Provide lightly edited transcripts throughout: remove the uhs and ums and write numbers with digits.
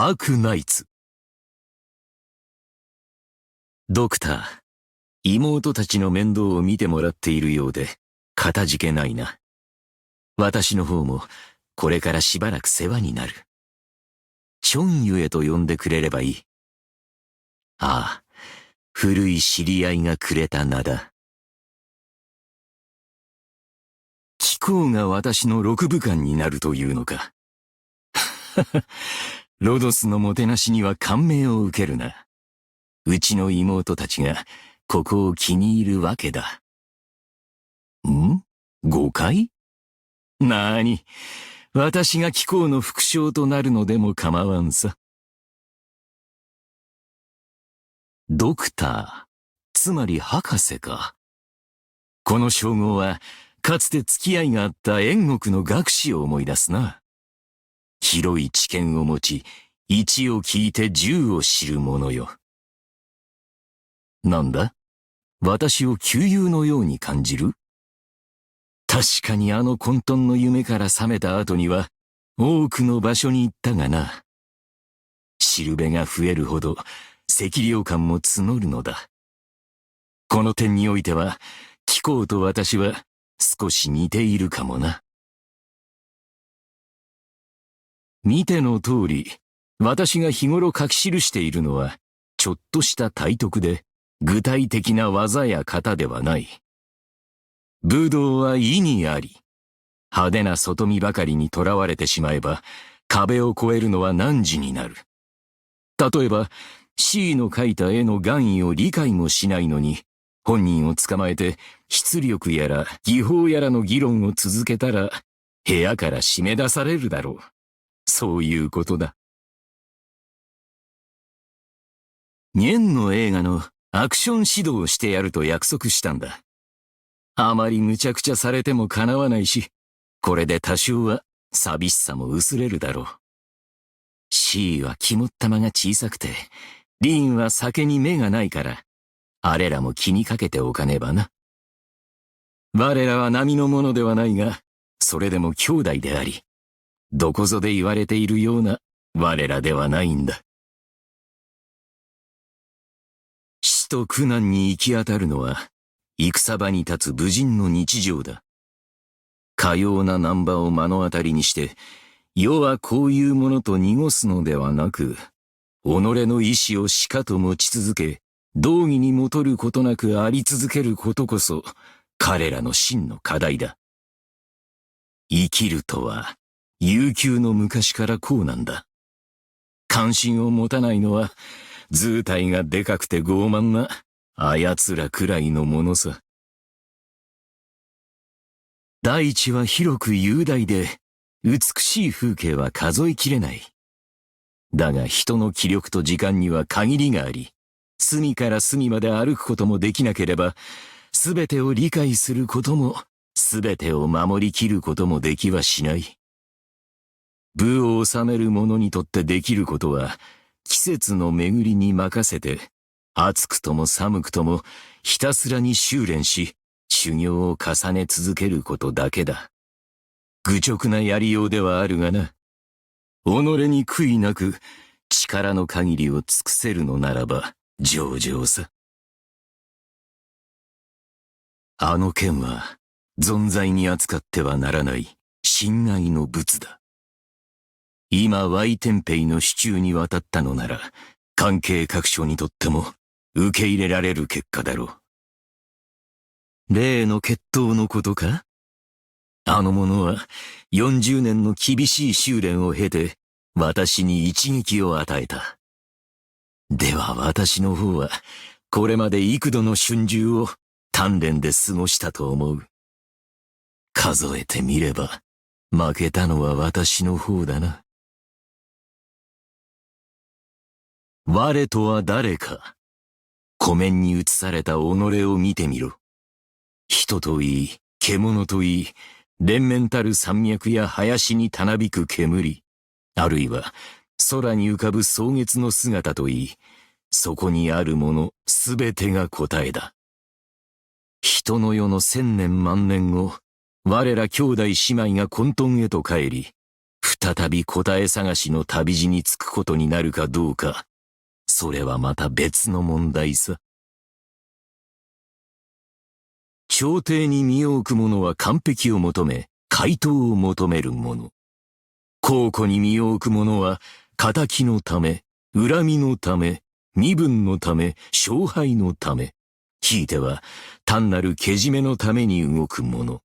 アークナイツ。ドクター、妹たちの面倒を見てもらっているようで、かたじけないな。私の方も、これからしばらく世話になる。チョンユエと呼んでくれればいい。ああ、古い知り合いがくれた名だ。貴公が私の6部官になるというのか。ロドスのもてなしには感銘を受けるな。うちの妹たちがここを気に入るわけだ。誤解？なーに、私が貴公の副将となるのでも構わんさ。ドクター、つまり博士か。この称号は、かつて付き合いがあった燕国の学士を思い出すな。広い知見を持ち、一を聞いて十を知る者よ。なんだ？私を旧友のように感じる？確かにあの混沌の夢から覚めた後には、多くの場所に行ったがな。しるべが増えるほど、赤涼感も募るのだ。この点においては、貴公と私は少し似ているかもな。見ての通り、私が日頃書き記しているのは、ちょっとした体得で、具体的な技や型ではない。武道は意にあり、派手な外見ばかりにとらわれてしまえば、壁を越えるのは難事になる。例えば、C の描いた絵の含意を理解もしないのに、本人を捕まえて、出力やら技法やらの議論を続けたら、部屋から締め出されるだろう。そういうことだ。ニェンの映画のアクション指導をしてやると約束したんだ。あまり無茶苦茶されても構わないし、これで多少は寂しさも薄れるだろう。C は肝っ玉が小さくて、リーンは酒に目がないから、あれらも気にかけておかねばな。我らは並の者ではないが、それでも兄弟であり、どこぞで言われているような我らではないんだ。死と苦難に行き当たるのは、戦場に立つ武人の日常だ。かような難波を目の当たりにして、世はこういうものと濁すのではなく、己の意志をしかと持ち続け、道義にもとることなくあり続けることこそ、彼らの真の課題だ。生きるとは、悠久の昔からこうなんだ。関心を持たないのは、図体がでかくて傲慢な、あやつらくらいのものさ。大地は広く雄大で、美しい風景は数えきれない。だが人の気力と時間には限りがあり、隅から隅まで歩くこともできなければ、すべてを理解することも、すべてを守りきることもできはしない。武を治める者にとってできることは、季節の巡りに任せて、暑くとも寒くともひたすらに修練し、修行を重ね続けることだけだ。愚直なやりようではあるがな。己に悔いなく、力の限りを尽くせるのならば、上々さ。あの剣は、存在に扱ってはならない、心外の物だ。今、ワイテンペイの手中に渡ったのなら、関係各所にとっても、受け入れられる結果だろう。例の決闘のことか？あの者は、40年の厳しい修練を経て、私に一撃を与えた。では私の方は、これまで幾度の春秋を鍛錬で過ごしたと思う。数えてみれば、負けたのは私の方だな。我とは誰か。湖面に映された己を見てみろ。人といい、獣といい、連綿たる山脈や林にたなびく煙、あるいは空に浮かぶ草月の姿といい、そこにあるものすべてが答えだ。人の世の1000年万年後、我ら兄弟姉妹が混沌へと帰り、再び答え探しの旅路につくことになるかどうか、それはまた別の問題さ。朝廷に身を置く者は完璧を求め、回答を求める者。公庫に身を置く者は、仇のため、恨みのため、身分のため、勝敗のため、ひいては単なるけじめのために動く者。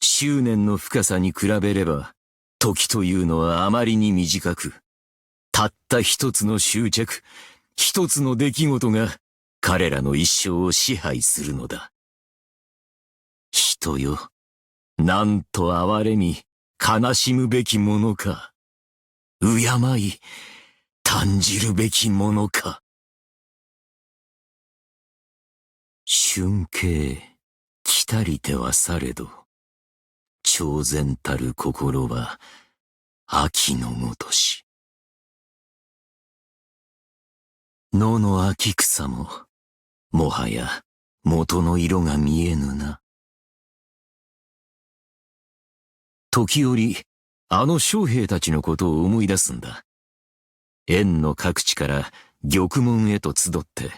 執念の深さに比べれば、時というのはあまりに短く、たった一つの執着、一つの出来事が彼らの一生を支配するのだ。人よ、なんと哀れみ、悲しむべきものか。敬い、嘆じるべきものか。春景、来たりてはされど、超然たる心は、秋のごとし。野の秋草も、もはや元の色が見えぬな。時折、あの将兵たちのことを思い出すんだ。燕の各地から玉門へと集って、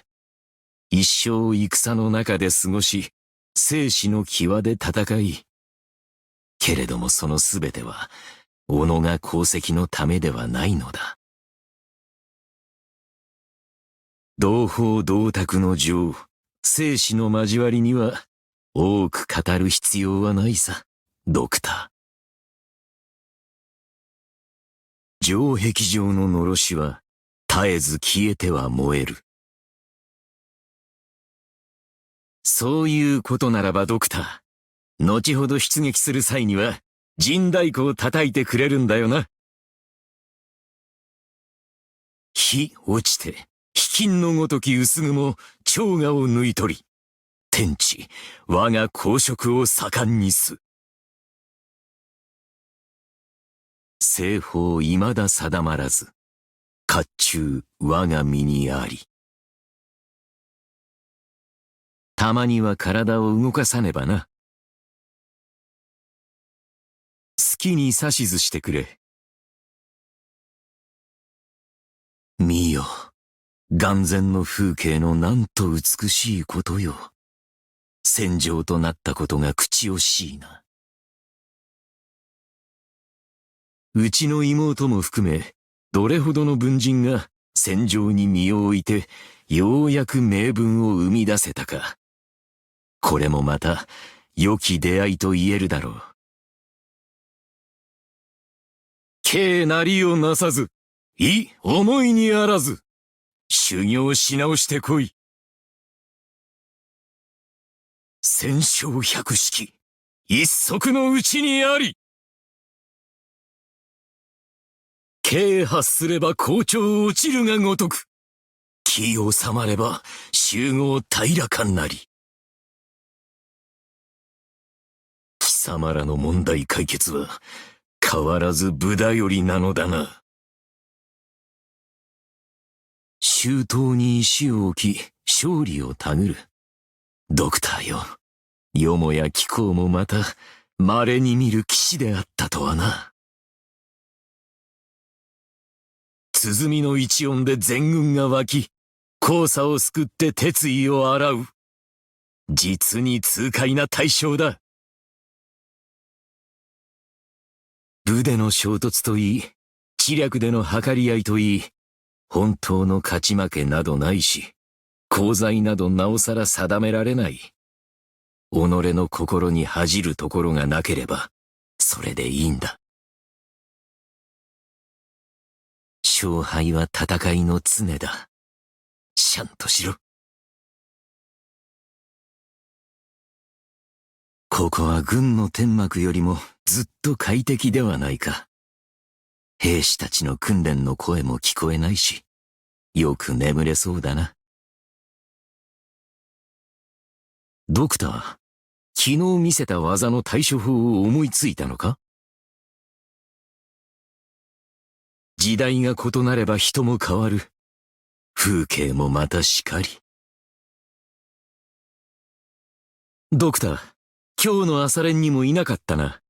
一生戦の中で過ごし、生死の際で戦い。けれどもそのすべては、己が功績のためではないのだ。同胞同卓の情、生死の交わりには、多く語る必要はないさ、ドクター。城壁上ののろしは、絶えず消えては燃える。そういうことならばドクター、後ほど出撃する際には、陣太鼓を叩いてくれるんだよな。火落ちて、卑近のごとき薄雲、蝶河を抜い取り、天地、我が公職を盛んにす。西方未だ定まらず、甲冑我が身にあり。たまには体を動かさねばな。好きに指図してくれ。見よ、眼前の風景のなんと美しいことよ。戦場となったことが口惜しいな。うちの妹も含め、どれほどの文人が戦場に身を置いて、ようやく名文を生み出せたか。これもまた、良き出会いと言えるだろう。敬なりをなさず、思いにあらず、修行し直してこい。戦勝百式、一足のうちにあり。敬発すれば校長落ちるがごとく。気を収まれば集合平らかなり。貴様らの問題解決は変わらず無頼りなのだな。周到に石を置き勝利をたぐる。ドクターよ。よもや貴公もまた稀に見る騎士であったとはな。鼓の一音で全軍が湧き、黄砂をすくって鉄衣を洗う。実に痛快な対象だ。武での衝突といい、知略での計り合いといい、本当の勝ち負けなどないし、功罪などなおさら定められない。己の心に恥じるところがなければ、それでいいんだ。勝敗は戦いの常だ。しゃんとしろ。ここは軍の天幕よりもずっと快適ではないか。兵士たちの訓練の声も聞こえないし、よく眠れそうだな。ドクター、昨日見せた技の対処法を思いついたのか？時代が異なれば人も変わる。風景もまたしかり。ドクター、今日の朝練にもいなかったな。